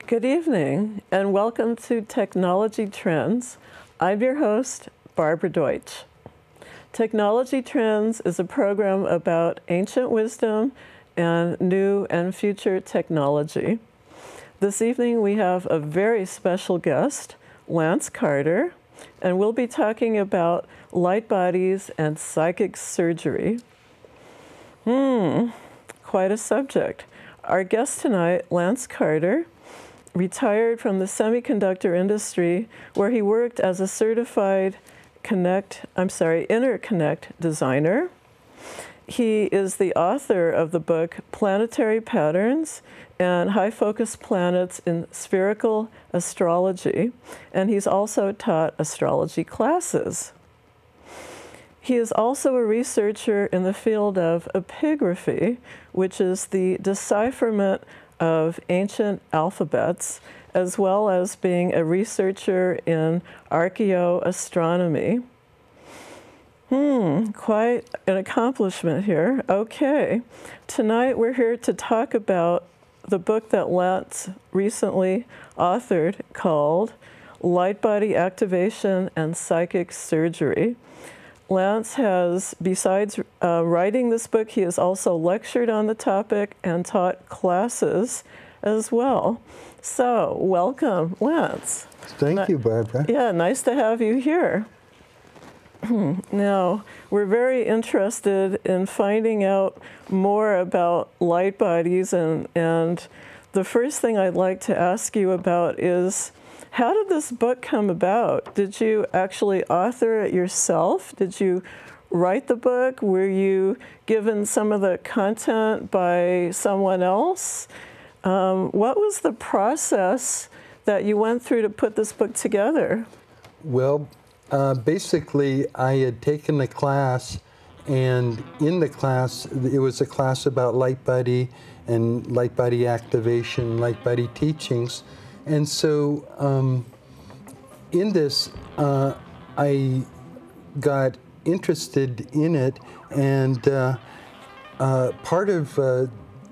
Good evening, and welcome to Technology Trends. I'm your host, Barbara Deutsch. Technology Trends is a program about ancient wisdom and new and future technology. This evening we have a very special guest, Lance Carter, and we'll be talking about light bodies and psychic surgery. Quite a subject. Our guest tonight, Lance Carter, retired from the semiconductor industry where he worked as a certified interconnect designer. He is the author of the book Planetary Patterns and High Focus Planets in Spherical Astrology, and he's also taught astrology classes. He is also a researcher in the field of epigraphy, which is the decipherment of ancient alphabets, as well as being a researcher in archaeoastronomy. Quite an accomplishment here. Okay, tonight we're here to talk about the book that Lance recently authored called Lightbody Activation and Psychic Surgery. Lance has, besides writing this book, he has also lectured on the topic and taught classes as well. So, welcome, Lance. Thank you, Barbara. Yeah, nice to have you here. Now, we're very interested in finding out more about light bodies, and the first thing I'd like to ask you about is, how did this book come about? Did you actually author it yourself? Did you write the book? Were you given some of the content by someone else? What was the process that you went through to put this book together? Well, basically, I had taken a class, and in the class, it was a class about light body and light body activation, light body teachings. And so in this, I got interested in it, and part of,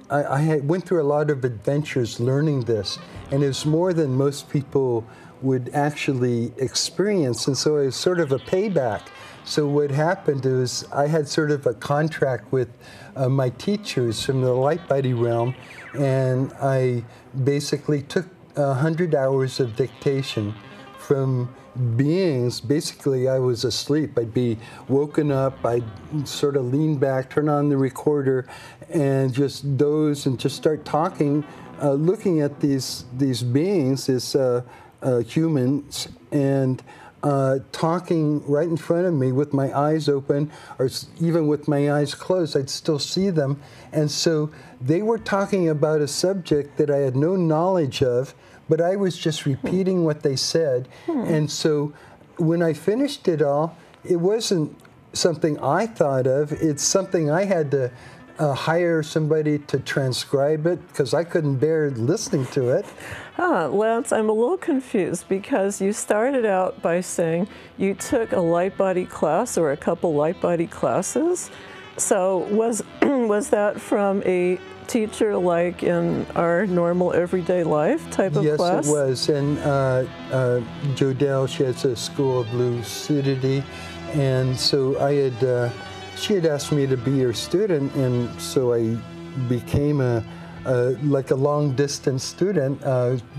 I went through a lot of adventures learning this, and it was more than most people would actually experience, and so it was sort of a payback. So what happened is I had sort of a contract with my teachers from the light body realm, and I basically took 100 hours of dictation from beings. Basically, I was asleep. I'd be woken up, I'd sort of lean back, turn on the recorder, and just doze and just start talking, looking at these beings, these humans, and talking right in front of me with my eyes open, or even with my eyes closed, I'd still see them. And so they were talking about a subject that I had no knowledge of, but I was just repeating what they said. And so when I finished it all, it wasn't something I thought of. It's something I had to hire somebody to transcribe it, because I couldn't bear listening to it. Lance, I'm a little confused, because you started out by saying you took a light body class or a couple light body classes. So was that from a teacher like in our normal everyday life type of class? Yes, it was. And Jodelle, she has a School of Lucidity, and so I had, she had asked me to be her student, and so I became like a long distance student.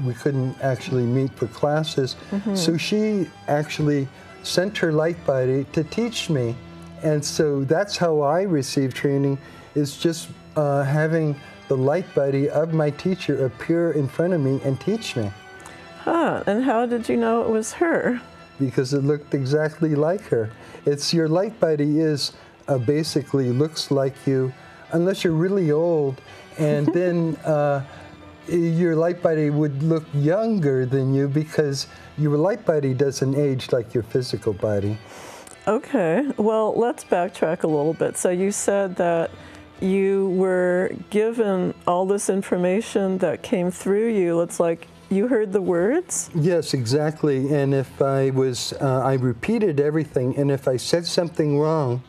We couldn't actually meet for classes. So she actually sent her light body to teach me. And so that's how I received training, is just having the light body of my teacher appear in front of me and teach me. And how did you know it was her? Because it looked exactly like her. It's your light body is basically looks like you, unless you're really old, and then your light body would look younger than you, because your light body doesn't age like your physical body. Okay, well, let's backtrack a little bit. So you said that you were given all this information that came through you. It's like you heard the words? Yes, exactly. And if I repeated everything, and if I said something wrong,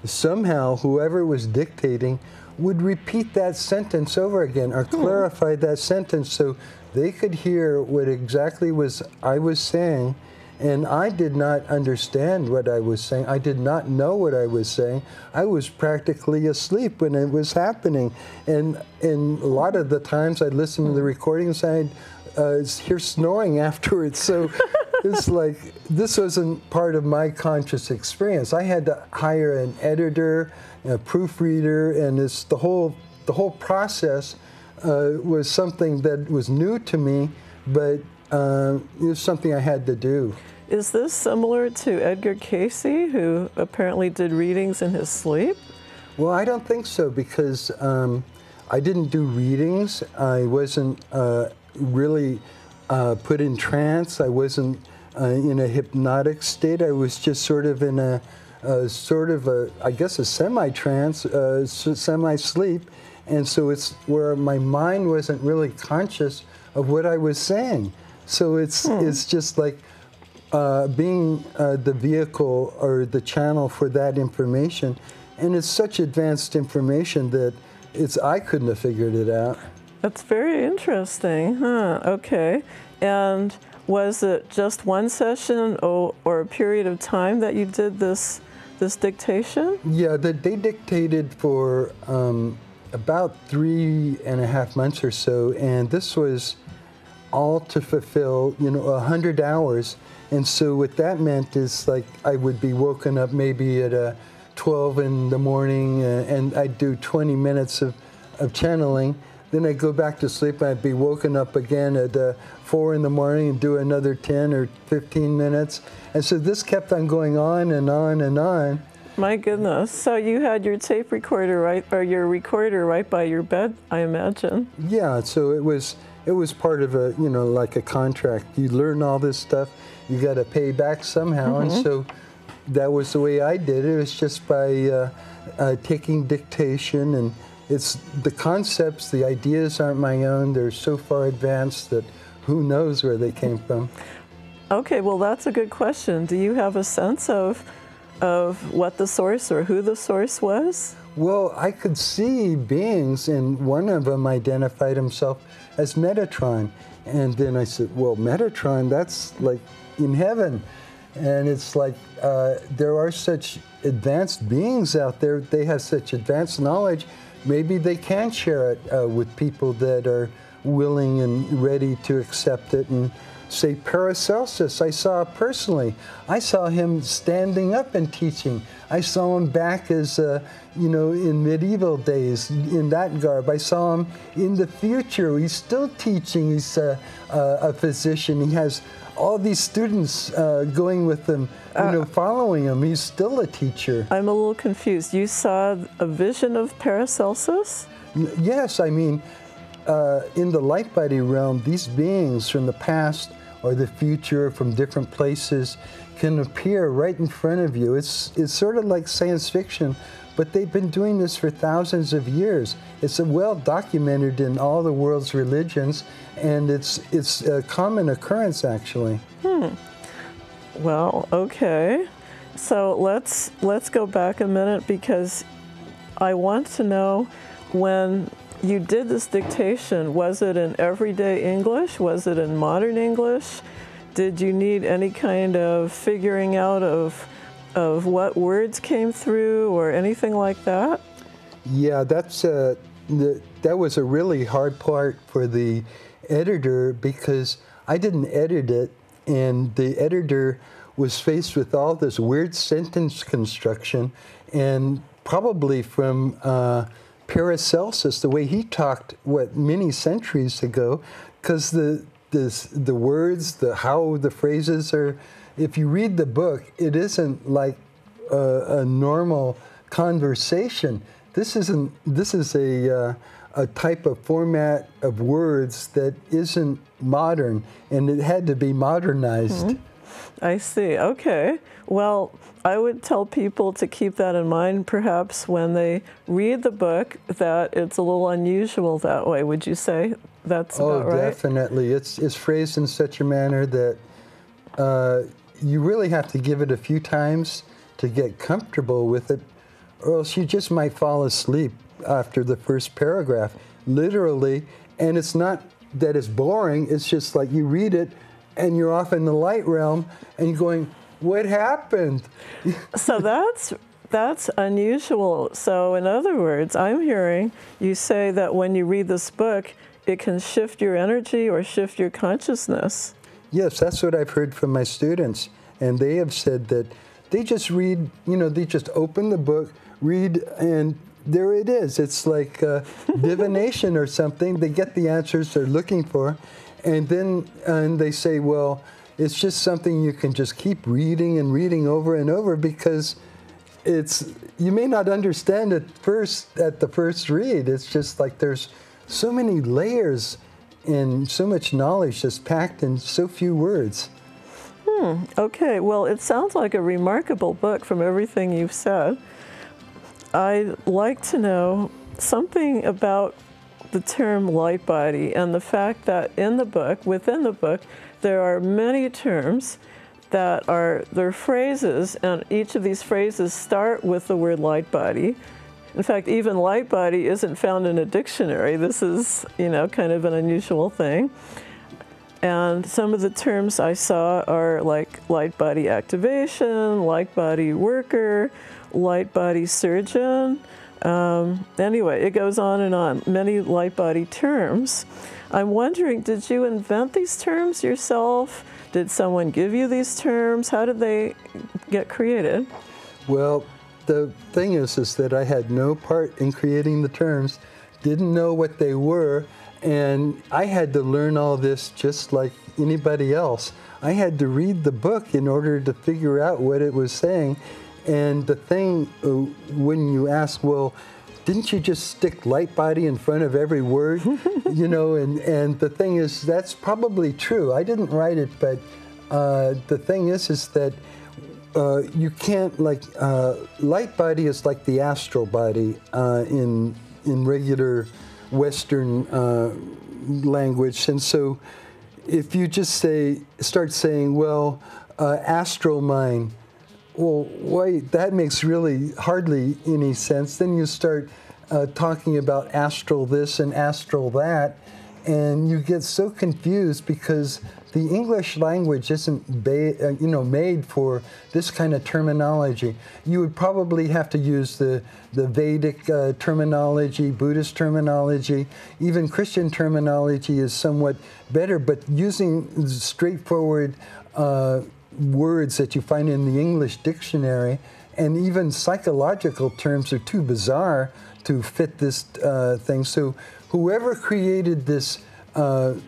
somehow whoever was dictating would repeat that sentence over again or clarify that sentence so they could hear what exactly I was saying. And I did not understand what I was saying. I did not know what I was saying. I was practically asleep when it was happening. And a lot of the times I'd listen to the recordings and I'd hear snoring afterwards. So it's like, this wasn't part of my conscious experience. I had to hire an editor, a proofreader, and the whole process was something that was new to me, but it was something I had to do. Is this similar to Edgar Cayce, who apparently did readings in his sleep? Well, I don't think so, because I didn't do readings. I wasn't really put in trance. I wasn't in a hypnotic state. I was just sort of in I guess a semi-trance, semi-sleep. And so it's where my mind wasn't really conscious of what I was saying. So it's just like being the vehicle or the channel for that information. And it's such advanced information that I couldn't have figured it out. That's very interesting, huh? Okay. And was it just one session or a period of time that you did this dictation? Yeah, they dictated for about 3.5 months or so, and this was all to fulfill, 100 hours. And so what that meant is, like, I would be woken up maybe at 12 in the morning, and I'd do 20 minutes of channeling. Then I'd go back to sleep, and I'd be woken up again at 4 in the morning and do another 10 or 15 minutes. And so this kept on going on and on and on. My goodness. So you had your tape recorder your recorder right by your bed, I imagine. Yeah, so it was part of like a contract. You learn all this stuff, you got to pay back somehow. And so that was the way I did it. It was just by taking dictation, and it's the concepts, the ideas aren't my own. They're so far advanced that who knows where they came from. Okay, well, that's a good question. Do you have a sense of what the source or who the source was? Well, I could see beings, and one of them identified himself as Metatron. And then I said, well, Metatron, that's like in heaven. And it's like there are such advanced beings out there. They have such advanced knowledge. Maybe they can share it with people that are willing and ready to accept it. And say Paracelsus, I saw personally. I saw him standing up and teaching. I saw him back as, in medieval days, in that garb. I saw him in the future. He's still teaching. He's a physician. He has all these students going with him, following him. He's still a teacher. I'm a little confused. You saw a vision of Paracelsus? Yes, I mean, in the Lightbody realm, these beings from the past or the future from different places can appear right in front of you. It's sort of like science fiction, but they've been doing this for thousands of years. It's well documented in all the world's religions, and it's a common occurrence, actually. Well, okay. So let's go back a minute, because I want to know, when you did this dictation, was it in everyday English? Was it in modern English? Did you need any kind of figuring out of what words came through or anything like that? Yeah, that was a really hard part for the editor, because I didn't edit it, and the editor was faced with all this weird sentence construction, and probably from Paracelsus, the way he talked, many centuries ago, because the words, how the phrases are, if you read the book, it isn't like a normal conversation. This is a type of format of words that isn't modern, and it had to be modernized. I see. Okay. Well, I would tell people to keep that in mind, perhaps when they read the book, that it's a little unusual that way. Would you say that's about right? Oh, definitely. It's phrased in such a manner that you really have to give it a few times to get comfortable with it, or else you just might fall asleep after the first paragraph, literally. And it's not that it's boring. It's just like you read it, and you're off in the light realm, and you're going, "What happened?" So that's unusual. So in other words, I'm hearing you say that when you read this book, it can shift your energy or shift your consciousness. Yes, that's what I've heard from my students. And they have said that they just read, they just open the book, read, and there it is. It's like divination or something. They get the answers they're looking for. And then they say, well, it's just something you can just keep reading and reading over and over, because you may not understand it at the first read. It's just like there's so many layers and so much knowledge just packed in so few words. Okay, well, it sounds like a remarkable book from everything you've said. I'd like to know something about the term light body and the fact that within the book, there are many terms that they're phrases, and each of these phrases start with the word light body. In fact, even light body isn't found in a dictionary. This is, kind of an unusual thing. And some of the terms I saw are like light body activation, light body worker, light body surgeon. Anyway, it goes on and on, many light body terms. I'm wondering, did you invent these terms yourself? Did someone give you these terms? How did they get created? Well, the thing is that I had no part in creating the terms, didn't know what they were, and I had to learn all this just like anybody else. I had to read the book in order to figure out what it was saying. And the thing, when you ask, well, didn't you just stick light body in front of every word? And the thing is, that's probably true. I didn't write it, but the thing is that you can't, light body is like the astral body in regular Western language. And so if you just start saying, well, astral mind, well, wait, that makes really hardly any sense. Then you start talking about astral this and astral that, and you get so confused because the English language isn't made for this kind of terminology. You would probably have to use the Vedic terminology, Buddhist terminology, even Christian terminology is somewhat better, but using straightforward words that you find in the English dictionary, and even psychological terms are too bizarre to fit this thing. So whoever created this, the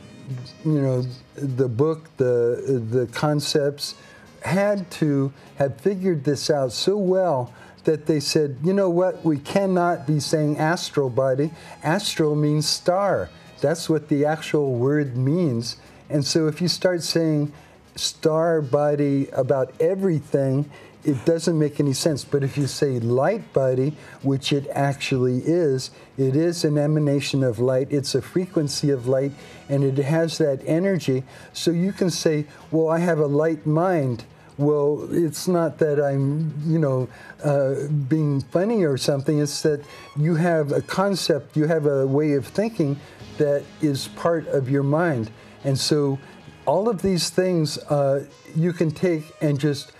book, the concepts, had to have figured this out so well that they said, you know what, we cannot be saying astral body. Astral means star. That's what the actual word means. And so if you start saying star body about everything, it doesn't make any sense. But if you say light body, which it actually is, it is an emanation of light. It's a frequency of light, and it has that energy. So you can say, well, I have a light mind. Well, it's not that I'm, being funny or something. It's that you have a concept, you have a way of thinking that is part of your mind. And so all of these things you can take and just,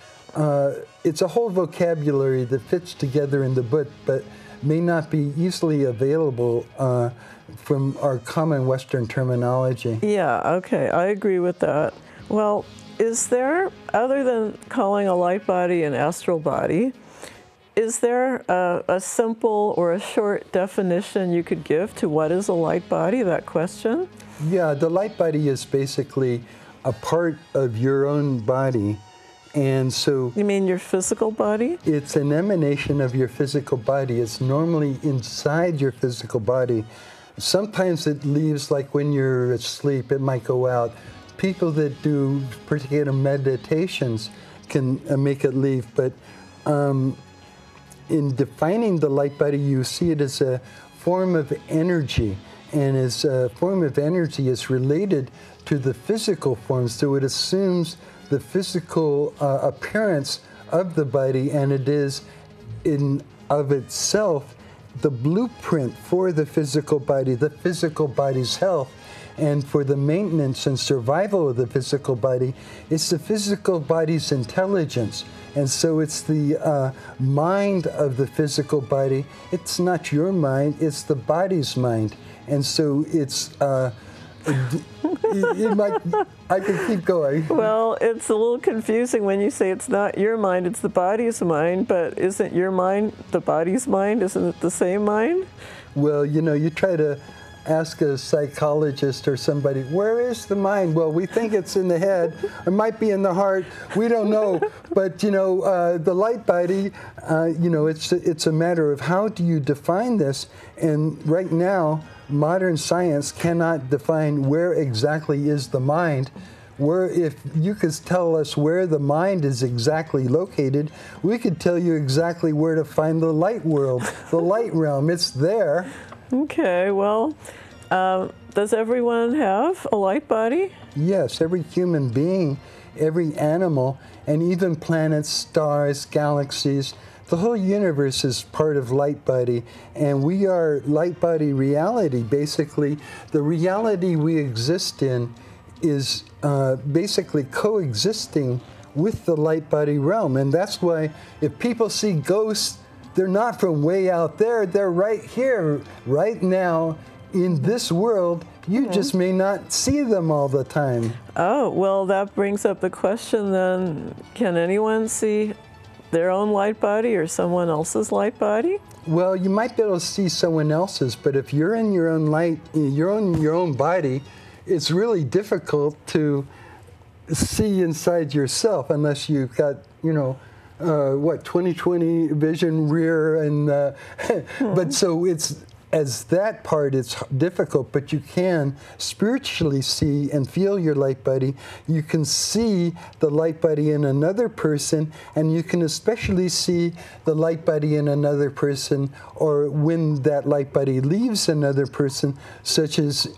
it's a whole vocabulary that fits together in the book, but may not be easily available from our common Western terminology. Yeah, okay, I agree with that. Well, is there, other than calling a light body an astral body, is there a simple or a short definition you could give to what is a light body, that question? Yeah, the light body is basically a part of your own body. And so... You mean your physical body? It's an emanation of your physical body. It's normally inside your physical body. Sometimes it leaves, like when you're asleep, it might go out. People that do particular meditations can make it leave. But in defining the light body, you see it as a form of energy. And as a form of energy is related to the physical form. So it assumes the physical appearance of the body, and it is in of itself the blueprint for the physical body's health, and for the maintenance and survival of the physical body. It's the physical body's intelligence. And so it's the mind of the physical body. It's not your mind, it's the body's mind. And so it's, I can keep going. Well, it's a little confusing when you say it's not your mind, it's the body's mind, but isn't your mind the body's mind? Isn't it the same mind? Well, you know, you try to ask a psychologist or somebody, where is the mind? Well, we think it's in the head. It might be in the heart. We don't know. But, you know, the light body, you know, it's a matter of how do you define this? And right now, modern science cannot define where exactly is the mind. Where, if you could tell us where the mind is exactly located, we could tell you exactly where to find the light world, the light realm. It's there. Okay, well, does everyone have a light body? Yes, every human being, every animal, and even planets, stars, galaxies. The whole universe is part of light body, and we are light body reality. Basically, the reality we exist in is basically coexisting with the light body realm. And that's why if people see ghosts, they're not from way out there. They're right here, right now, in this world. You just may not see them all the time. Oh, well, that brings up the question then, can anyone see their own light body or someone else's light body? Well, you might be able to see someone else's, but if you're in your own light, your own body, it's really difficult to see inside yourself unless you've got, you know, 20/20 vision rear, and but so it's, as that part, it's difficult, but you can spiritually see and feel your light body. You can see the light body in another person, and you can especially see the light body in another person, or when that light body leaves another person, such as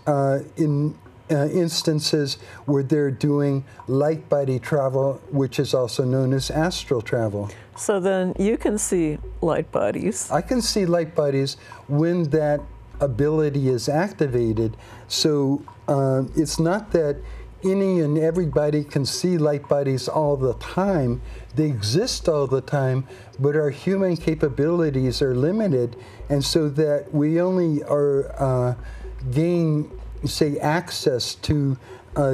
in instances where they're doing light body travel, which is also known as astral travel. So then you can see light bodies. I can see light bodies when that ability is activated. So it's not that any and everybody can see light bodies all the time. They exist all the time, but our human capabilities are limited, and so that we only are gain, say, access to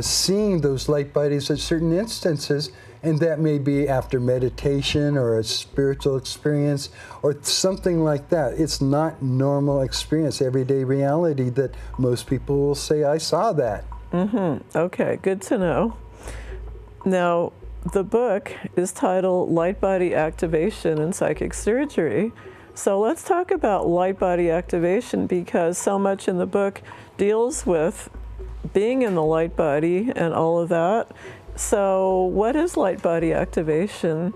seeing those light bodies at certain instances, and that may be after meditation or a spiritual experience or something like that. It's not normal experience, everyday reality that most people will say, I saw that. Okay, good to know. Now, the book is titled Lightbody Activation and Psychic Surgery. So let's talk about light body activation, because so much in the book deals with being in the light body and all of that. So what is light body activation?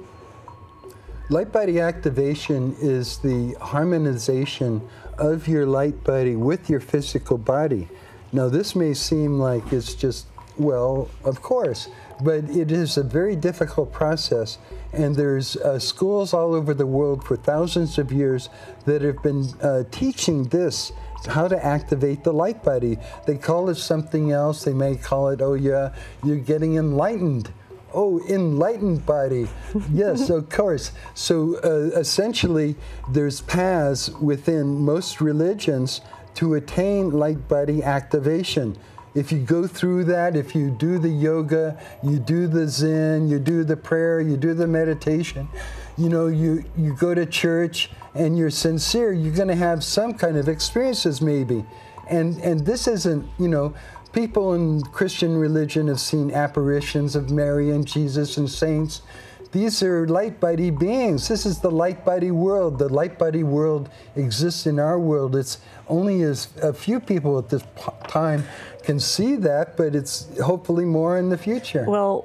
Light body activation is the harmonization of your light body with your physical body. Now, this may seem like it's just, well, of course, but it is a very difficult process. And there's schools all over the world for thousands of years that have been teaching this, how to activate the light body. They call it something else. They may call it, oh yeah, you're getting enlightened. Oh, enlightened body. Yes, of course. So essentially, there's paths within most religions to attain light body activation. If you go through that, if you do the yoga, you do the Zen, you do the prayer, you do the meditation, you know, you go to church and you're sincere, you're going to have some kind of experiences maybe. And this isn't, you know, people in Christian religion have seen apparitions of Mary and Jesus and saints. These are light body beings. This is the light body world. The light body world exists in our world. It's only as a few people at this time can see that, but it's hopefully more in the future. Well,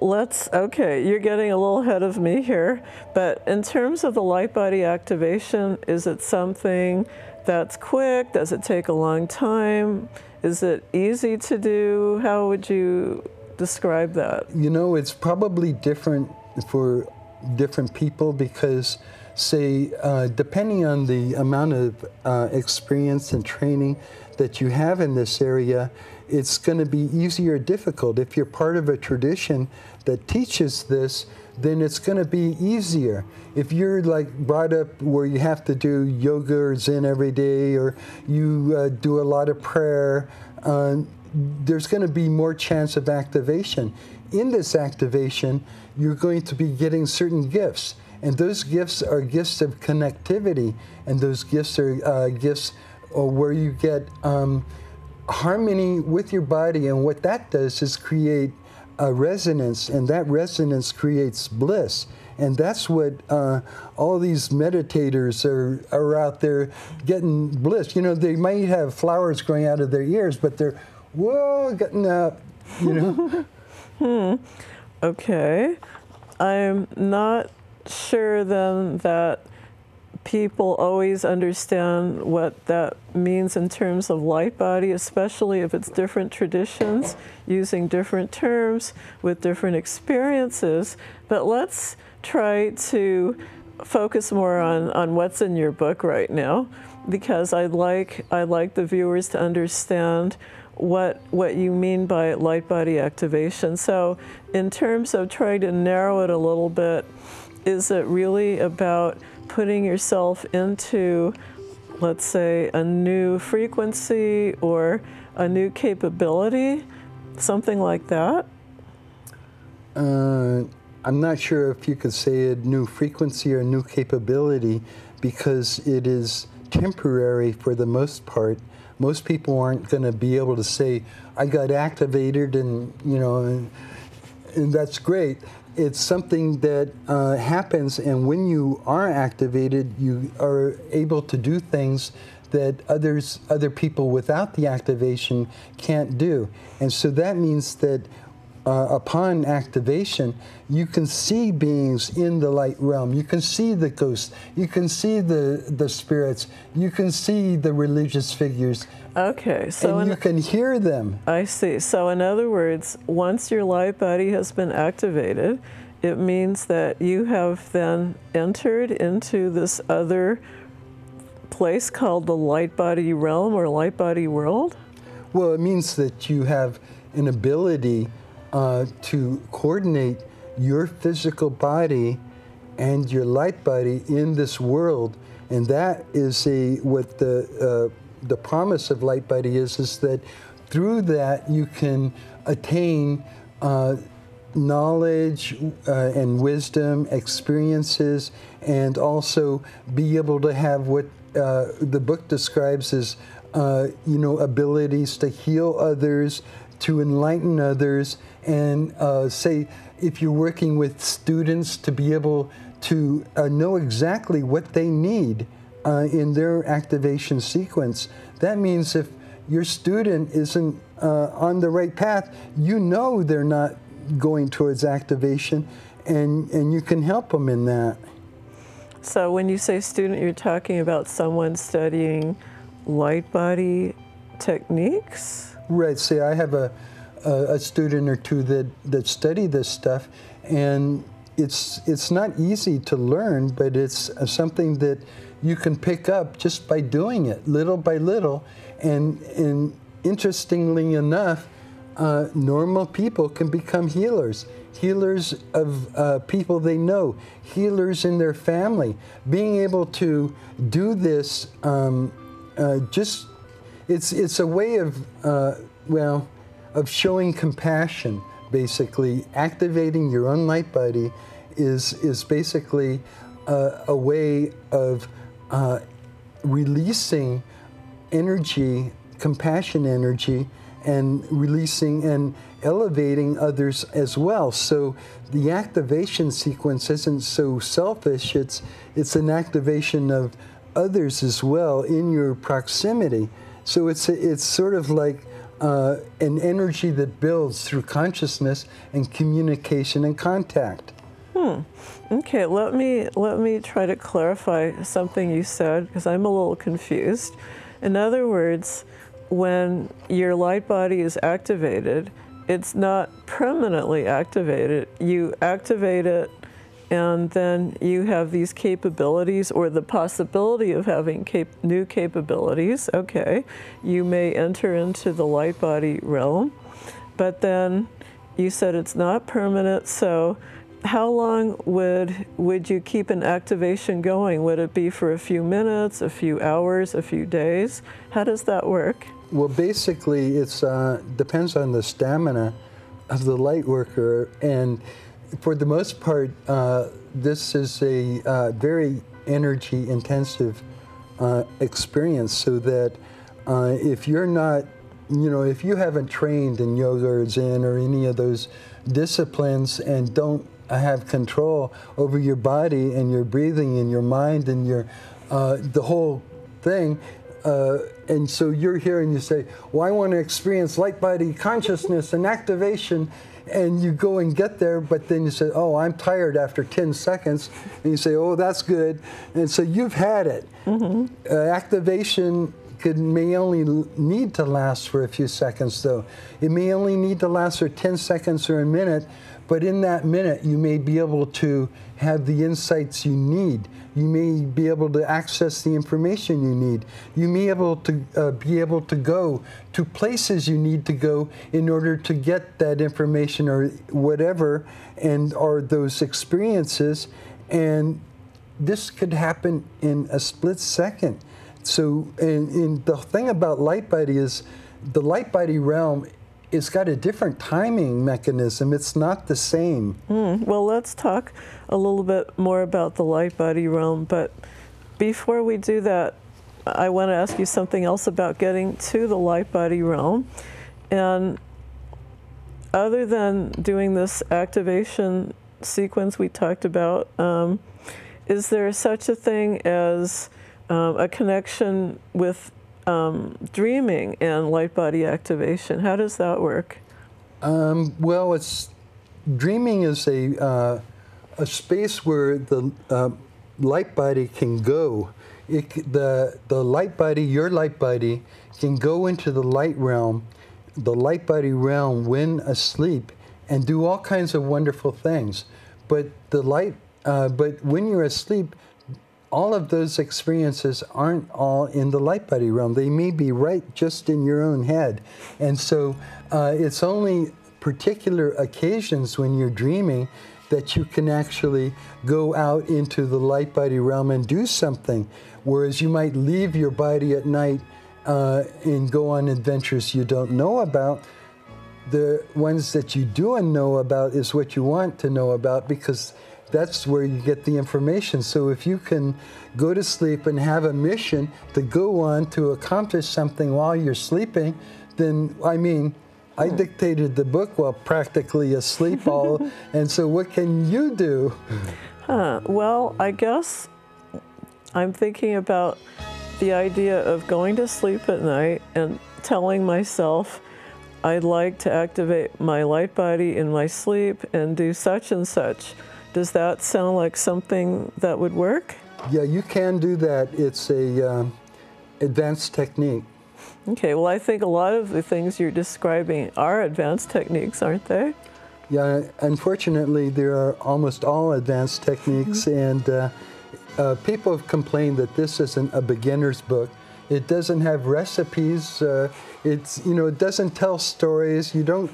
okay, you're getting a little ahead of me here, but in terms of the light body activation, is it something that's quick? Does it take a long time? Is it easy to do? How would you describe that? You know, it's probably different for different people, because say, depending on the amount of experience and training that you have in this area, it's going to be easy or difficult. If you're part of a tradition that teaches this, then it's going to be easier. If you're like brought up where you have to do yoga or Zen every day, or you do a lot of prayer, there's going to be more chance of activation. In this activation, you're going to be getting certain gifts, and those gifts are gifts of connectivity, and those gifts are gifts where you get harmony with your body, and what that does is create a resonance, and that resonance creates bliss. And that's what all these meditators are out there getting bliss. You know, they might have flowers growing out of their ears, but they're, whoa, getting up, you know. Okay. I'm not sure then that people always understand what that means in terms of light body, especially if it's different traditions using different terms with different experiences. But let's try to focus more on what's in your book right now, because I'd like the viewers to understand what you mean by light body activation. So in terms of trying to narrow it a little bit, is it really about putting yourself into, let's say, a new frequency or a new capability, something like that? I'm not sure if you could say a new frequency or a new capability, because it is temporary for the most part. Most people aren't going to be able to say, I got activated, and you know, and that's great. It's something that happens, and when you are activated, you are able to do things that other people without the activation can't do. And so that means that upon activation, you can see beings in the light realm. You can see the ghosts. You can see the spirits. You can see the religious figures. Okay, so and you can hear them. I see. So in other words, once your light body has been activated, it means that you have then entered into this other place called the light body realm or light body world? Well, it means that you have an ability to coordinate your physical body and your light body in this world, and that is what the promise of light body is that through that you can attain knowledge and wisdom, experiences, and also be able to have what the book describes as abilities to heal others, to enlighten others, and say, if you're working with students, to be able to know exactly what they need in their activation sequence. That means if your student isn't on the right path, you know they're not going towards activation, and you can help them in that. So when you say student, you're talking about someone studying light body techniques? Right. Say I have a student or two that study this stuff, and it's not easy to learn, but it's something that you can pick up just by doing it, little by little. And interestingly enough, normal people can become healers of people they know, healers in their family. Being able to do this, it's a way of showing compassion. Basically, activating your own light body is basically a way of releasing energy, compassion energy, and releasing and elevating others as well. So the activation sequence isn't so selfish, it's an activation of others as well in your proximity. So it's sort of like an energy that builds through consciousness and communication and contact. Okay, let me try to clarify something you said, because I'm a little confused. In other words, when your light body is activated, it's not permanently activated. You activate it and then you have these capabilities or the possibility of having new capabilities. Okay, you may enter into the light body realm, but then you said it's not permanent, so how long would you keep an activation going? Would it be for a few minutes, a few hours, a few days? How does that work? Well, basically, it depends on the stamina of the light worker, and for the most part, this is a very energy-intensive experience, so that if you're not, if you haven't trained in yoga or Zen or any of those disciplines and don't have control over your body and your breathing and your mind and your the whole thing, and so you're here and you say, well, I want to experience light body consciousness and activation, and you go and get there, but then you say, oh, I'm tired after 10 seconds, and you say, oh, that's good, and so you've had it. Activation may only need to last for a few seconds, though. It may only need to last for 10 seconds or a minute, but in that minute, you may be able to have the insights you need. You may be able to access the information you need. You may be able to go to places you need to go in order to get that information or whatever, or those experiences. And this could happen in a split second. So, and the thing about light body is the light body realm, it's got a different timing mechanism. It's not the same. Well, let's talk a little bit more about the light body realm. But before we do that, I want to ask you something else about getting to the light body realm. And other than doing this activation sequence we talked about, is there such a thing as a connection with dreaming and light body activation? How does that work? Well, dreaming is a space where the light body can go. The light body, your light body, can go into the light body realm when asleep, and do all kinds of wonderful things. But but when you're asleep, all of those experiences aren't all in the light body realm. They may be right just in your own head. And so it's only particular occasions when you're dreaming that you can actually go out into the light body realm and do something. Whereas you might leave your body at night and go on adventures you don't know about. The ones that you do know about is what you want to know about, because that's where you get the information. So if you can go to sleep and have a mission to go on to accomplish something while you're sleeping, then, I mean, I dictated the book while practically asleep and so what can you do? Well, I guess I'm thinking about the idea of going to sleep at night and telling myself I'd like to activate my light body in my sleep and do such and such. Does that sound like something that would work? Yeah, you can do that. It's a advanced technique. Okay, well, I think a lot of the things you're describing are advanced techniques, aren't they? Yeah, unfortunately, there are almost all advanced techniques, and people have complained that this isn't a beginner's book. It doesn't have recipes. It doesn't tell stories. You don't,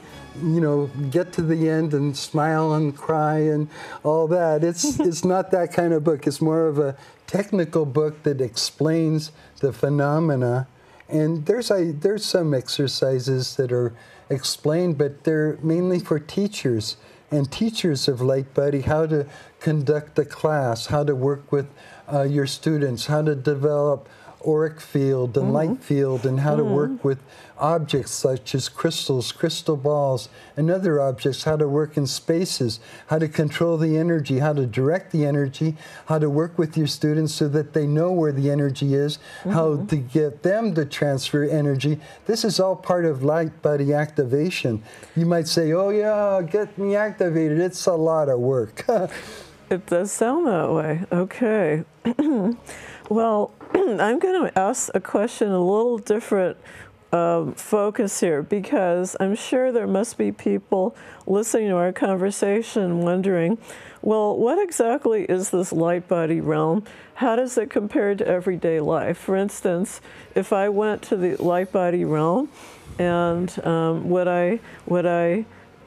get to the end and smile and cry and all that. It's not that kind of book. It's more of a technical book that explains the phenomena. And there's some exercises that are explained, but they're mainly for teachers and teachers of light body, how to conduct the class, how to work with your students, how to develop auric field and light field, and how to work with objects such as crystals, crystal balls, and other objects, how to work in spaces, how to control the energy, how to direct the energy, how to work with your students so that they know where the energy is, how to get them to transfer energy. This is all part of light body activation. You might say, oh yeah, get me activated. It's a lot of work. It does sound that way. Okay. Well, I'm going to ask a question a little different focus here, because I'm sure there must be people listening to our conversation wondering, well, what exactly is this light body realm? How does it compare to everyday life? For instance, if I went to the light body realm, and would I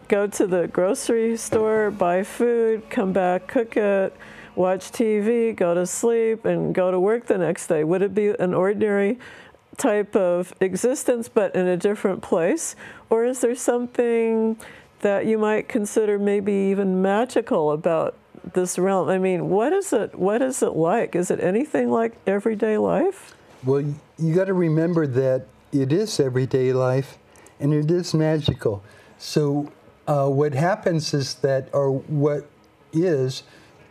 go to the grocery store, buy food, come back, cook it, watch TV, go to sleep, and go to work the next day? Would it be an ordinary type of existence but in a different place? Or is there something that you might consider maybe even magical about this realm? I mean, what is it like? Is it anything like everyday life? Well, you got to remember that it is everyday life and it is magical. So what happens is that, or what is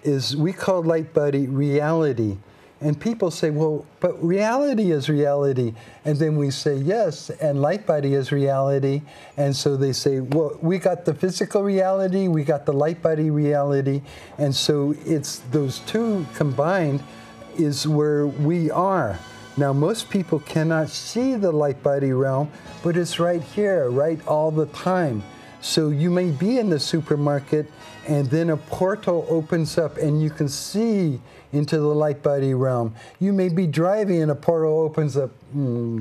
we call Lightbody reality. And people say, well, but reality is reality. And then we say, yes, and Lightbody is reality. And so they say, well, we got the physical reality, we got the Lightbody reality. And so it's those two combined is where we are. Now, most people cannot see the Lightbody realm, but it's right here, right all the time. So you may be in the supermarket, and then a portal opens up, and you can see into the Lightbody realm. You may be driving, and a portal opens up.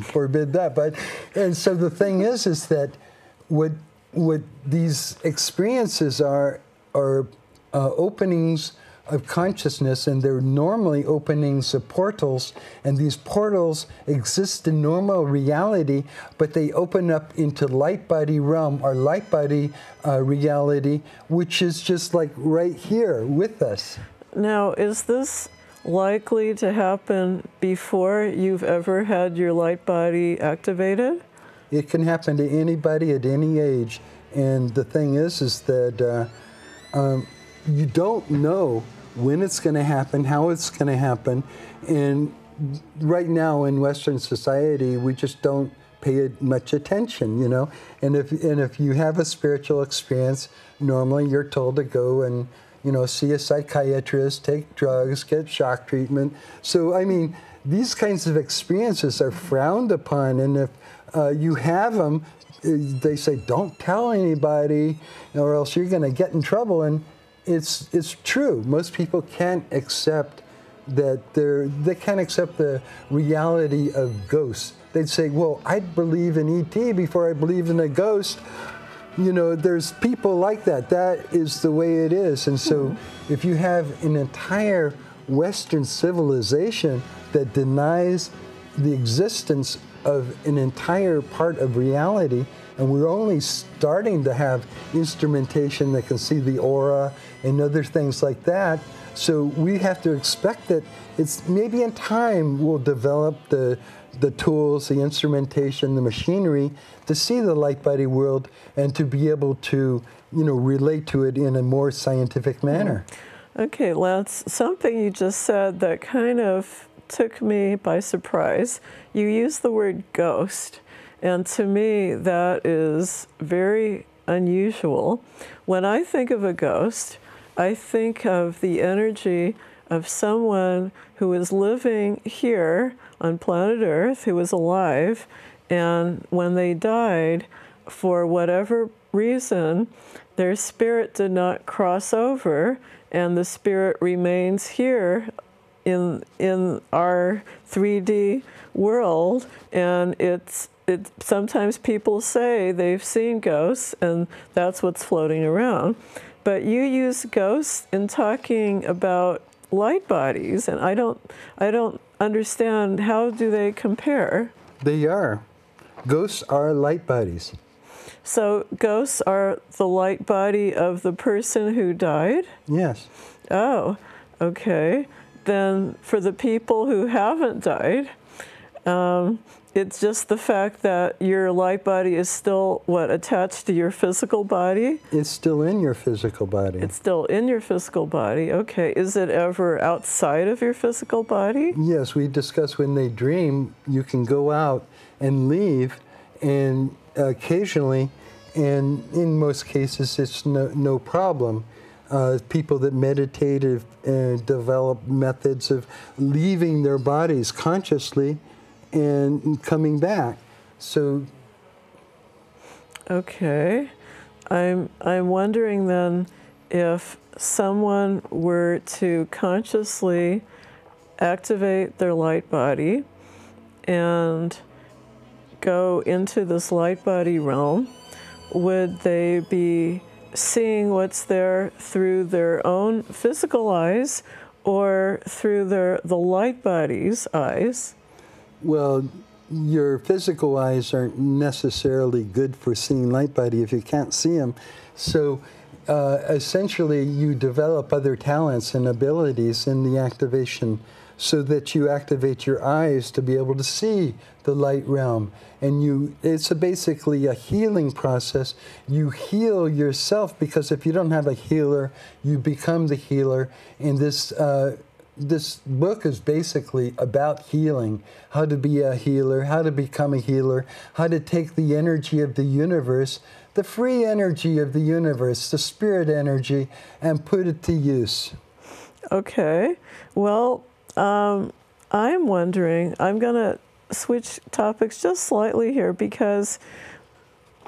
Forbid that. But and so the thing is that what these experiences are openings of consciousness, and they're normally openings of portals, and these portals exist in normal reality, but they open up into Lightbody realm, or Lightbody reality, which is just like right here with us. Now, is this likely to happen before you've ever had your Lightbody activated? It can happen to anybody at any age, and the thing is that you don't know when it's going to happen, how it's going to happen, and right now in Western society, we just don't pay much attention, you know. And if you have a spiritual experience, normally you're told to go and, you know, see a psychiatrist, take drugs, get shock treatment. So, I mean, these kinds of experiences are frowned upon, and if you have them, they say, don't tell anybody, or else you're going to get in trouble. And it's true. Most people can't accept that they can't accept the reality of ghosts. They'd say, well, I'd believe in ET before I believe in a ghost. You know, there's people like that. That is the way it is. And so if you have an entire Western civilization that denies the existence of an entire part of reality, and we're only starting to have instrumentation that can see the aura and other things like that, so we have to expect that it's maybe in time we'll develop the tools, the instrumentation, the machinery to see the Lightbody world and to be able to, you know, relate to it in a more scientific manner. Okay, Lance, something you just said that kind of took me by surprise. You used the word ghost, and to me that is very unusual. When I think of a ghost, I think of the energy of someone who is living here on planet Earth, who was alive, and when they died, for whatever reason, their spirit did not cross over, and the spirit remains here in our 3D world. And sometimes people say they've seen ghosts, and that's what's floating around. But you use ghosts in talking about light bodies, and I don't understand, how do they compare? They are. Ghosts are light bodies. So ghosts are the light body of the person who died? Yes. Oh, okay. Then for the people who haven't died, it's just the fact that your light body is still, attached to your physical body? It's still in your physical body. It's still in your physical body. Okay. Is it ever outside of your physical body? Yes, we discussed when they dream, you can go out and leave, and occasionally, and in most cases, it's no problem. People that meditate develop methods of leaving their bodies consciously and coming back. So, okay. I'm wondering then if someone were to consciously activate their light body and go into this light body realm, would they be seeing what's there through their own physical eyes or through the light body's eyes? well, your physical eyes aren't necessarily good for seeing light body if you can't see them. So essentially you develop other talents and abilities in the activation so that you activate your eyes to be able to see the light realm. And it's basically a healing process. You heal yourself, because if you don't have a healer, you become the healer. And this book is basically about healing, how to be a healer, how to become a healer, how to take the energy of the universe, the free energy of the universe, the spirit energy, and put it to use. Okay. Well, I'm wondering, I'm going to switch topics just slightly here, because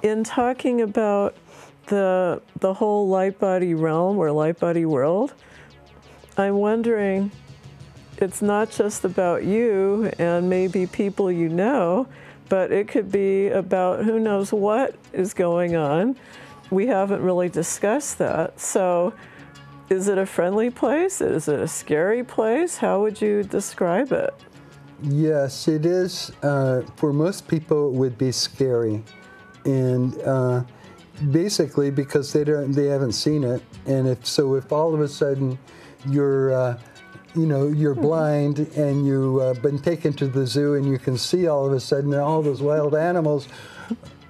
in talking about the whole light body realm or light body world, I'm wondering, it's not just about you and maybe people you know, but it could be about who knows what is going on. We haven't really discussed that. So is it a friendly place? Is it a scary place? How would you describe it? Yes, it is. For most people, it would be scary. And basically because they haven't seen it. And if all of a sudden you're blind and you've been taken to the zoo and you can see all of a sudden all those wild animals,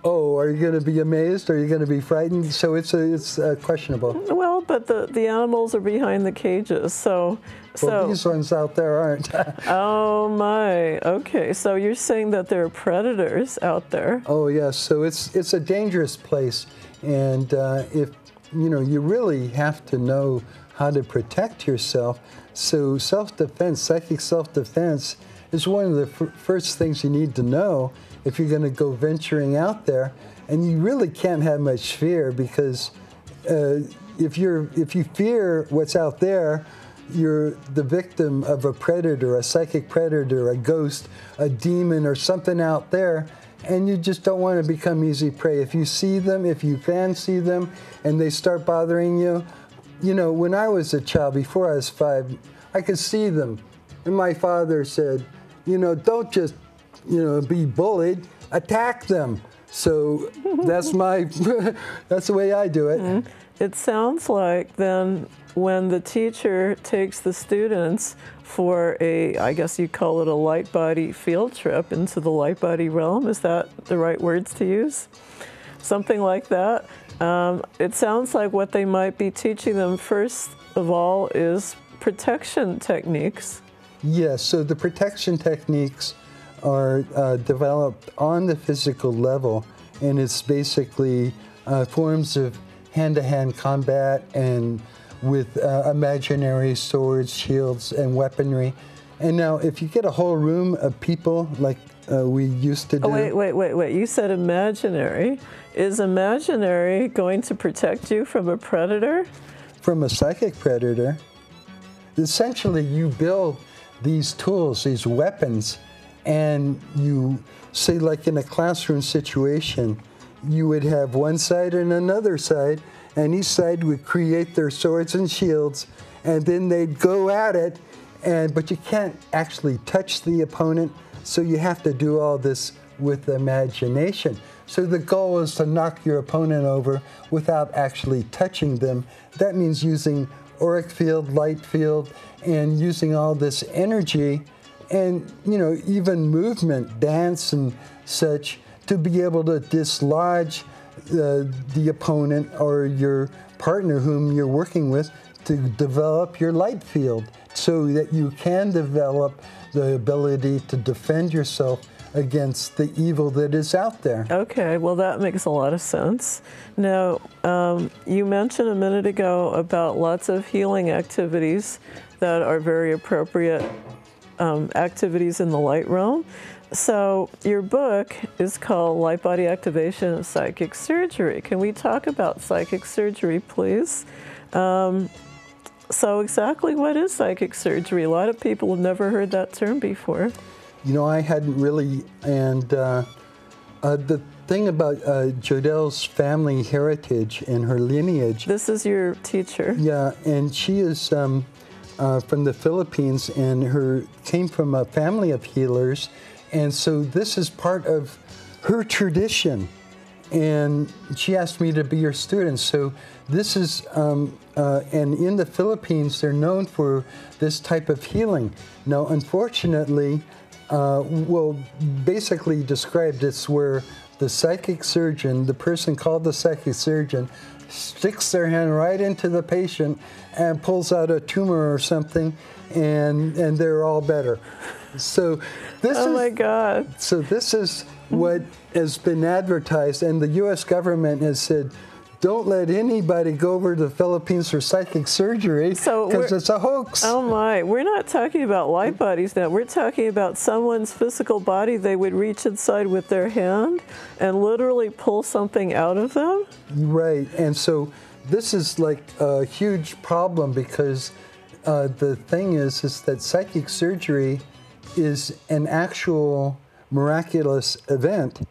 are you going to be amazed? Are you going to be frightened? So it's questionable. Well, but the animals are behind the cages, so these ones out there aren't. Oh my. Okay, so you're saying that there are predators out there. Oh yes. So it's a dangerous place, and if you really have to know how to protect yourself. So self-defense, psychic self-defense, is one of the first things you need to know if you're going to go venturing out there. And you really can't have much fear, because if you fear what's out there, you're the victim of a predator, a psychic predator, a ghost, a demon, or something out there, and you just don't want to become easy prey. If you see them, if you can see them, and they start bothering you, when I was a child, before I was 5, I could see them. And my father said, don't just, be bullied, attack them. So that's that's the way I do it. Mm-hmm. It sounds like then when the teacher takes the students for I guess you call it a light body field trip into the light body realm, is that the right words to use? Something like that. It sounds like what they might be teaching them first of all is protection techniques. Yes, so the protection techniques are developed on the physical level, and it's basically forms of hand-to-hand combat and with imaginary swords, shields, and weaponry. And now, if you get a whole room of people like we used to do... Oh, wait. You said imaginary. Is imaginary going to protect you from a predator? From a psychic predator. Essentially, you build these tools, these weapons, and you say, like in a classroom situation, you would have one side and another side, and each side would create their swords and shields, and then they'd go at it, but you can't actually touch the opponent, so you have to do all this with imagination. So the goal is to knock your opponent over without actually touching them. That means using auric field, light field, and using all this energy and, even movement, dance and such, to be able to dislodge the opponent or your partner whom you're working with, to develop your light field so that you can develop the ability to defend yourself against the evil that is out there. Okay, well that makes a lot of sense. Now, you mentioned a minute ago about lots of healing activities that are very appropriate activities in the light realm. So your book is called Lightbody Activation and Psychic Surgery. Can we talk about psychic surgery, please? So exactly what is psychic surgery? A lot of people have never heard that term before. You know, I hadn't really, and the thing about Jodelle's family heritage and her lineage. This is your teacher. Yeah, and she is from the Philippines, and came from a family of healers. And so this is part of her tradition. And she asked me to be her student. So this is, and in the Philippines, they're known for this type of healing. Now, unfortunately, well, basically described, it's where the psychic surgeon, the person called the psychic surgeon, sticks their hand right into the patient and pulls out a tumor or something, and they're all better. So this oh my God. So this is what has been advertised, and the U.S. government has said, don't let anybody go over to the Philippines for psychic surgery because it's a hoax. Oh my, we're not talking about light bodies now. We're talking about someone's physical body. They would reach inside with their hand and literally pull something out of them? Right, and so this is like a huge problem because the thing is that psychic surgery is an actual miraculous event,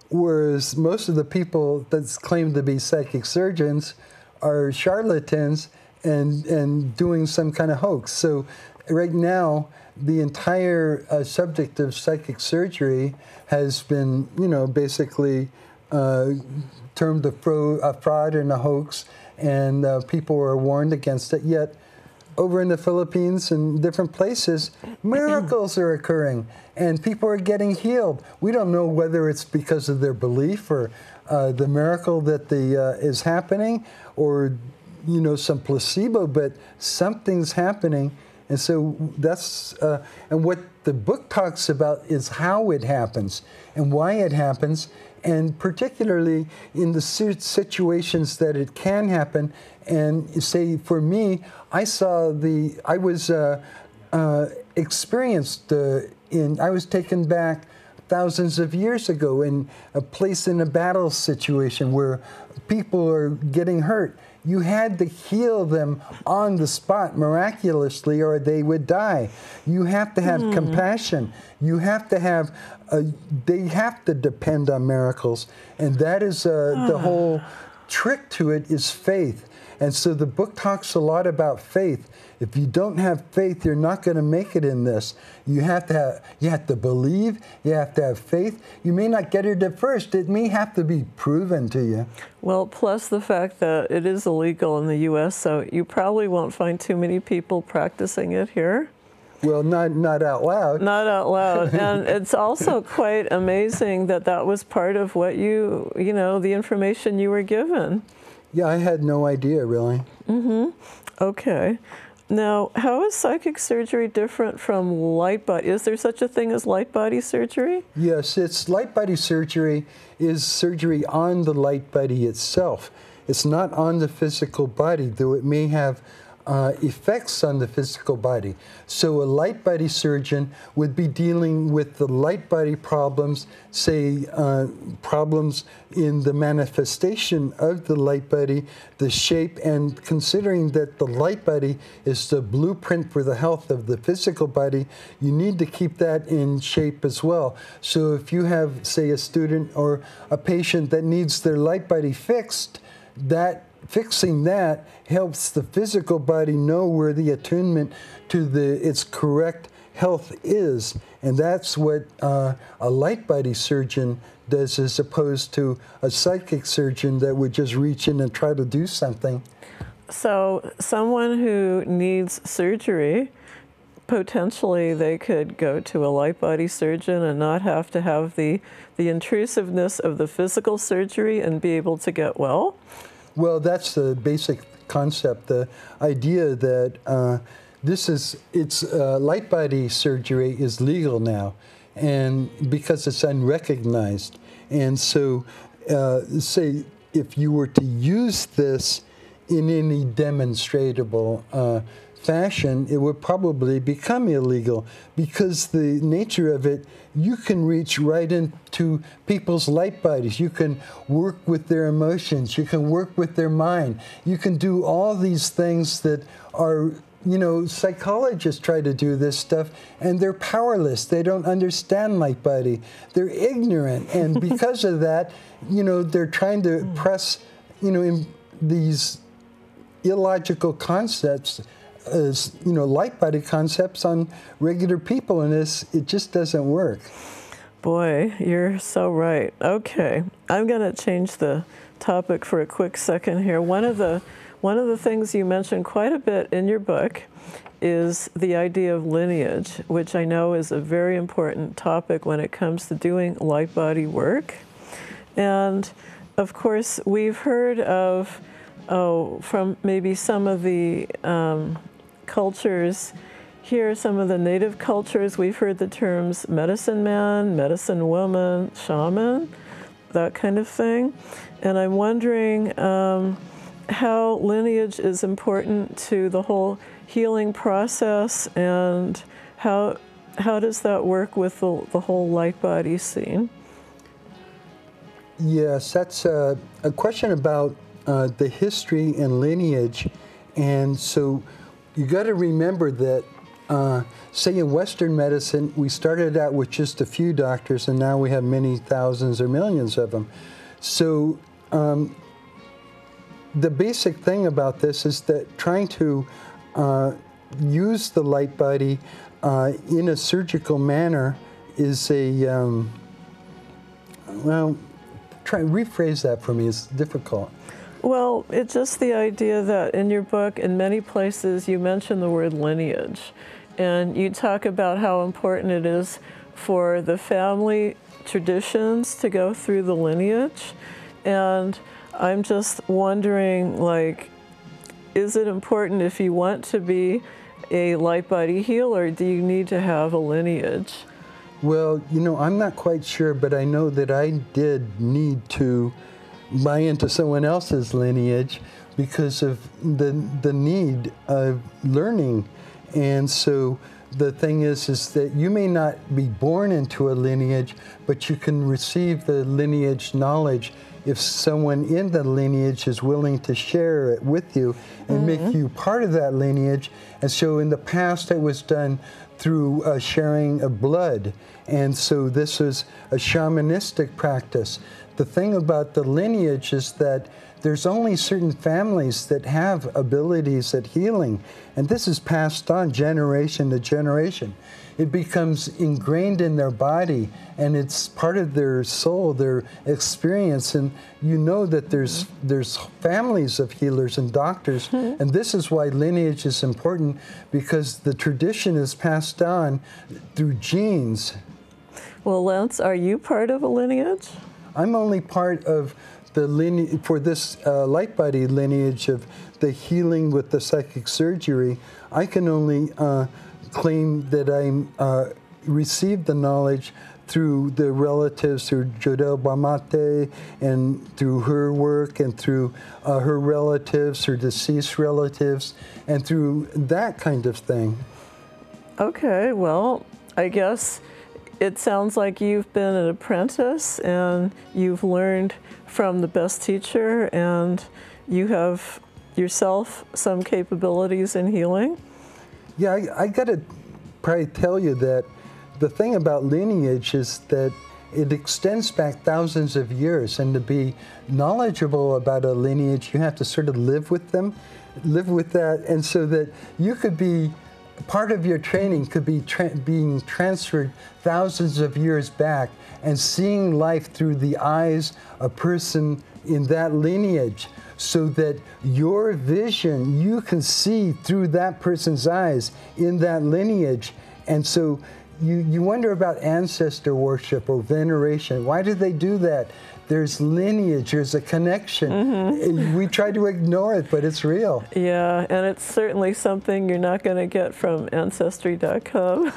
whereas most of the people that claim to be psychic surgeons are charlatans and doing some kind of hoax. So right now, the entire subject of psychic surgery has been, you know, basically termed a fraud and a hoax, and people are warned against it. Yet over in the Philippines and different places, miracles are occurring and people are getting healed. We don't know whether it's because of their belief or the miracle that is happening, or, you know, some placebo, but something's happening. And so that's, and what the book talks about is how it happens and why it happens, and particularly in the situations that it can happen. And say, for me, I was experienced I was taken back thousands of years ago in a place in a battle situation where people are getting hurt. You had to heal them on the spot miraculously, or they would die. You have to have compassion. You have to have, they have to depend on miracles. And that is the whole trick to it is faith. And so the book talks a lot about faith. If you don't have faith, you're not going to make it in this. You have to believe. You have to have faith. You may not get it at first. It may have to be proven to you. Well, plus the fact that it is illegal in the U.S., so you probably won't find too many people practicing it here. Well, not out loud. Not out loud. And it's also quite amazing that that was part of what you know, the information you were given. Yeah, I had no idea, really. Okay. Now, how is psychic surgery different from light body? Is there such a thing as light body surgery? Yes, light body surgery is surgery on the light body itself. It's not on the physical body, though it may have effects on the physical body. So a light body surgeon would be dealing with the light body problems, say problems in the manifestation of the light body, the shape, and considering that the light body is the blueprint for the health of the physical body, you need to keep that in shape as well. So if you have, say, a student or a patient that needs their light body fixed, fixing that helps the physical body know where the attunement to its correct health is. And that's what a light body surgeon does, as opposed to a psychic surgeon that would just reach in and try to do something. So someone who needs surgery, potentially they could go to a light body surgeon and not have to have the intrusiveness of the physical surgery and be able to get well? Well, that's the basic concept, the idea that light body surgery is legal now, and because it's unrecognized. And so, say, if you were to use this in any demonstrable fashion, it would probably become illegal because the nature of it, you can reach right into people's light bodies. You can work with their emotions. You can work with their mind. You can do all these things that are, you know, psychologists try to do this stuff, and they're powerless. They don't understand light body. They're ignorant, and because of that, you know, they're trying to press, you know, in these illogical concepts, as, you know, light body concepts on regular people, and it just doesn't work. Boy, you're so right. Okay, I'm going to change the topic for a quick second here. One of the things you mentioned quite a bit in your book is the idea of lineage, which I know is a very important topic when it comes to doing light body work. And of course, we've heard of, from maybe some of the cultures here, some of the native cultures, we've heard the terms medicine man, medicine woman, shaman, that kind of thing. And I'm wondering how lineage is important to the whole healing process, and how does that work with the whole light body scene? Yes, that's a question about the history and lineage. And so you got to remember that, say in Western medicine, we started out with just a few doctors, and now we have many thousands or millions of them. So the basic thing about this is that trying to use the light body in a surgical manner is a, well, try and rephrase that for me. It's difficult. Well, it's just the idea that in your book, in many places, you mention the word lineage. And you talk about how important it is for the family traditions to go through the lineage. And I'm just wondering, like, is it important if you want to be a light body healer, do you need to have a lineage? Well, you know, I'm not quite sure, but I know that I did need to buy into someone else's lineage because of the need of learning. And so the thing is that you may not be born into a lineage, but you can receive the lineage knowledge if someone in the lineage is willing to share it with you and make you part of that lineage. And so in the past it was done through sharing of blood. And so this is a shamanistic practice. The thing about the lineage is that there's only certain families that have abilities at healing, and this is passed on generation to generation. It becomes ingrained in their body, and it's part of their soul, their experience, and you know that there's families of healers and doctors, and this is why lineage is important, because the tradition is passed on through genes. Well, Lance, are you part of a lineage? I'm only part of the lineage, for this light body lineage of the healing with the psychic surgery. I can only claim that I received the knowledge through the relatives, through Jodelle Bamate, and through her work, and through her relatives, her deceased relatives, and through that kind of thing. Okay, well, I guess it sounds like you've been an apprentice and you've learned from the best teacher, and you have yourself some capabilities in healing. Yeah, I got to probably tell you that the thing about lineage is that it extends back thousands of years, and to be knowledgeable about a lineage, you have to sort of live with them, live with that, and so that you could be, part of your training could be being transferred thousands of years back and seeing life through the eyes of a person in that lineage, so that your vision, you can see through that person's eyes in that lineage. And so you wonder about ancestor worship or veneration. Why do they do that? There's lineage, there's a connection. We try to ignore it, but it's real. Yeah, and it's certainly something you're not going to get from Ancestry.com.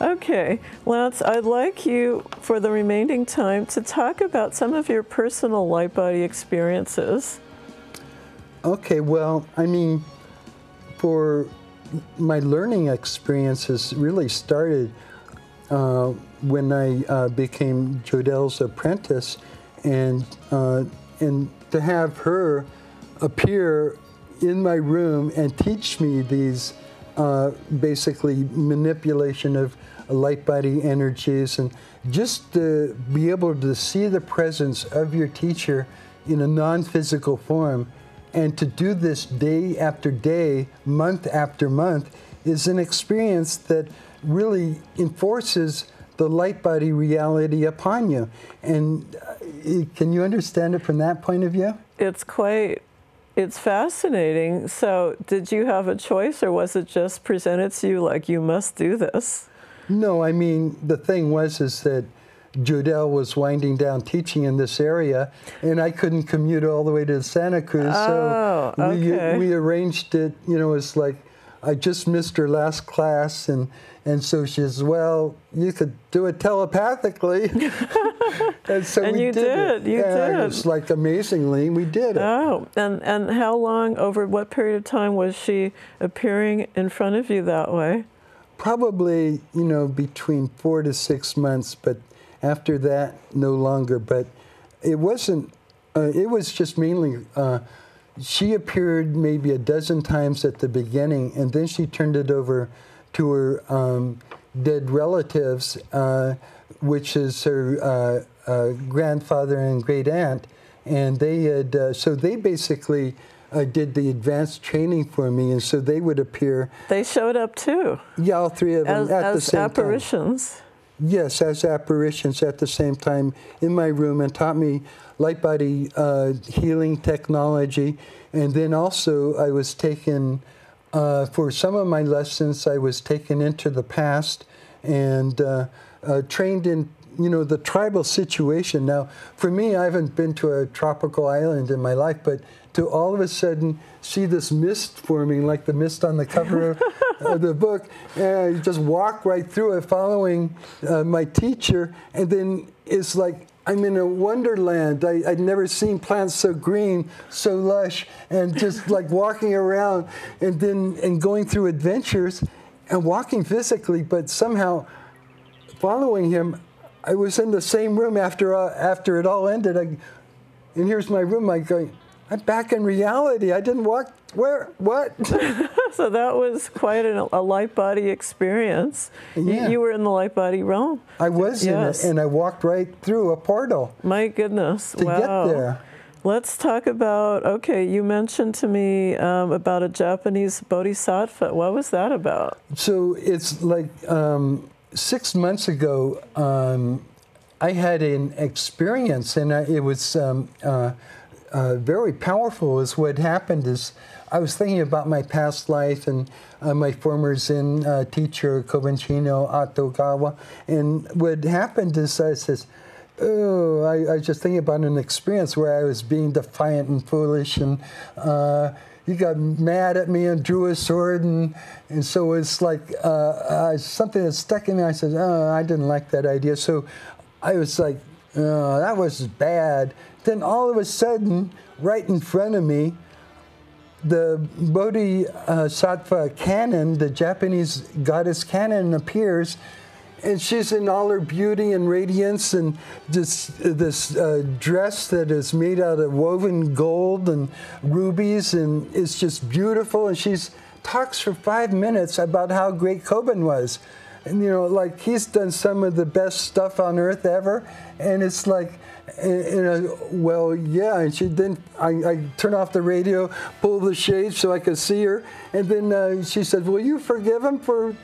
Okay, Lance, I'd like you, for the remaining time, to talk about some of your personal light body experiences. Okay, well, I mean, for my learning experiences really started when I became Jodel's apprentice, and to have her appear in my room and teach me these basically manipulation of light body energies, and just to be able to see the presence of your teacher in a non-physical form, and to do this day after day, month after month, is an experience that really enforces the light body reality upon you. And can you understand it from that point of view? It's fascinating. So did you have a choice, or was it just presented to you like you must do this? No, I mean, the thing was is that Jodel was winding down teaching in this area, and I couldn't commute all the way to Santa Cruz. Oh, so okay. we arranged it, you know, it's like I just missed her last class, and so she says, well, you could do it telepathically. And so and we you did. You did. It's like amazingly, we did it. Oh, and how long, over what period of time was she appearing in front of you that way? Probably, you know, between 4 to 6 months, but after that, no longer. But it wasn't, it was just mainly, she appeared maybe a dozen times at the beginning, and then she turned it over to her dead relatives, which is her grandfather and great aunt. And they had, so they basically did the advanced training for me, and so they would appear. They showed up too? Yeah, all three of them at the same time. As apparitions? Yes, as apparitions at the same time in my room, and taught me light body healing technology. And then also I was taken, for some of my lessons, I was taken into the past and trained in, you know, the tribal situation. Now, for me, I haven't been to a tropical island in my life, but to all of a sudden see this mist forming, like the mist on the cover of the book, and you just walk right through it following my teacher, and then it's like I'm in a wonderland. I'd never seen plants so green, so lush, and just like walking around, and going through adventures and walking physically, but somehow following him. I was in the same room after it all ended. And here's my room. I go, I'm back in reality. I didn't walk. Where? What? So that was quite a light body experience. Yeah. You were in the light body realm. I was yes. in it, and I walked right through a portal. My goodness. To wow. get there. Let's talk about, okay, you mentioned to me about a Japanese bodhisattva. What was that about? So it's like 6 months ago, I had an experience, and it was very powerful. Is what happened is I was thinking about my past life and my former Zen teacher, Kobanchino Atogawa, and what happened is I says, oh, I was just thinking about an experience where I was being defiant and foolish, and he got mad at me and drew a sword, and so it's like something that stuck in me. I said, oh, I didn't like that idea. So I was like, oh, that was bad. Then all of a sudden, right in front of me, the Bodhisattva Kannon, the Japanese goddess Kannon, appears, and she's in all her beauty and radiance, and this dress that is made out of woven gold and rubies, and it's just beautiful. And she talks for 5 minutes about how great Koban was, and you know, like he's done some of the best stuff on earth ever. And it's like, well, yeah. And then I turn off the radio, pull the shades so I could see her, and then she said, "Will you forgive him for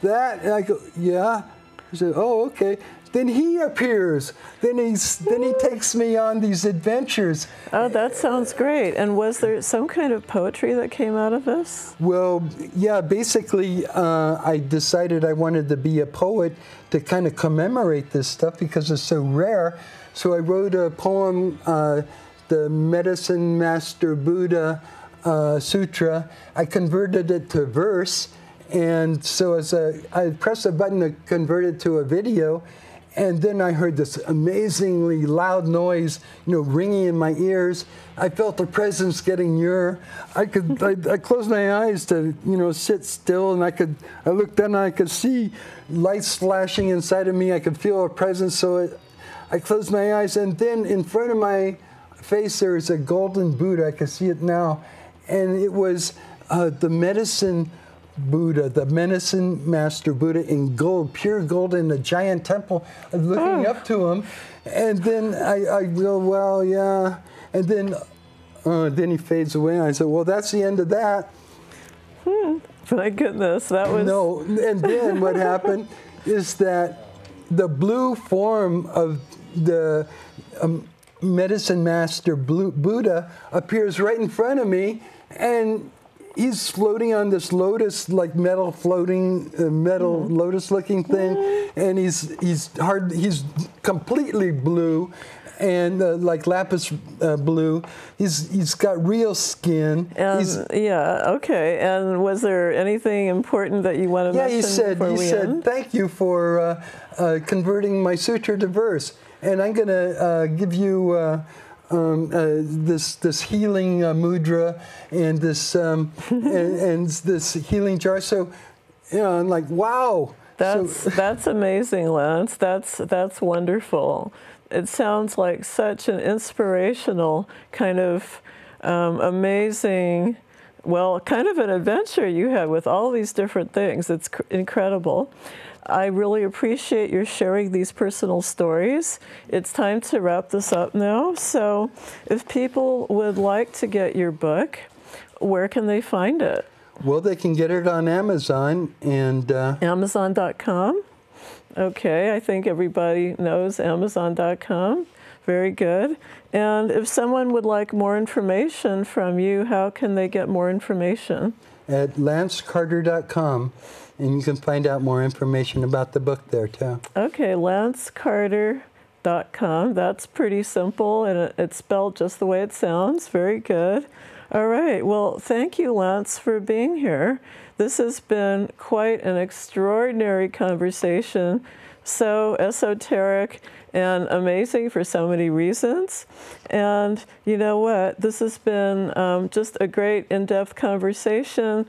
that?" And I go, "Yeah." She said, "Oh, okay." Then he appears. Then he takes me on these adventures. Oh, that sounds great. And was there some kind of poetry that came out of this? Well, yeah. Basically, I decided I wanted to be a poet to kind of commemorate this stuff because it's so rare. So I wrote a poem, the Medicine Master Buddha Sutra. I converted it to verse. And so I pressed a button to convert it to a video, And then I heard this amazingly loud noise, ringing in my ears. I felt the presence getting nearer. I closed my eyes to, sit still, and I looked down and I could see lights flashing inside of me. I could feel a presence, so I closed my eyes, and then in front of my face there is a golden Buddha. I can see it now, and it was the medicine Buddha, the medicine master Buddha in gold, pure gold, in a giant temple, looking up to him. And then I go, well, yeah. And then he fades away. And I said, well, that's the end of that. My goodness, that was... No, and then what happened is that the blue form of the medicine master Buddha appears right in front of me, and he's floating on this lotus, like metal floating, metal lotus-looking thing, and he's completely blue, and like lapis blue. He's got real skin. Yeah, okay. And was there anything important that you want to mention? Yeah, he said, thank you for converting my sutra to verse, and I'm going to give you this healing mudra and this and this healing jar. So, I'm like, wow. That's amazing, Lance. That's wonderful. It sounds like such an inspirational kind of amazing, well, kind of an adventure you had with all these different things. It's incredible. I really appreciate your sharing these personal stories. It's time to wrap this up now. So if people would like to get your book, where can they find it? Well, they can get it on Amazon and... Amazon.com. Okay, I think everybody knows Amazon.com. Very good. And if someone would like more information from you, how can they get more information? At lancecarter.com. And you can find out more information about the book there, too. Okay, lancecarter.com. That's pretty simple, and it's spelled just the way it sounds. Very good. All right. Well, thank you, Lance, for being here. This has been quite an extraordinary conversation, so esoteric and amazing for so many reasons. And you know what? This has been just a great in-depth conversation,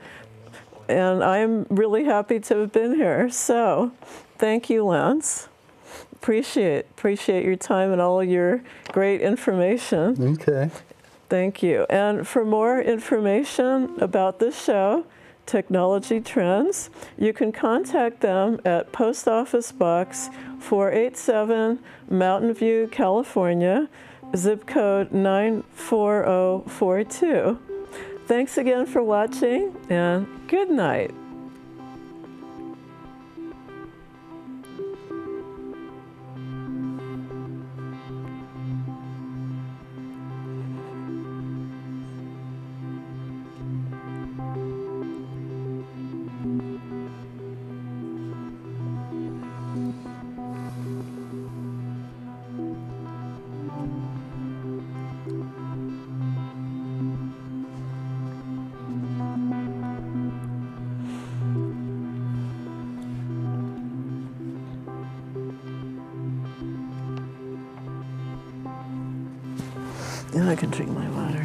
and I'm really happy to have been here. So thank you, Lance. Appreciate your time and all your great information. Okay. Thank you. And for more information about this show, Technology Trends, you can contact them at Post Office Box 487, Mountain View, California, zip code 94042. Thanks again for watching, and good night. Now I can drink my water.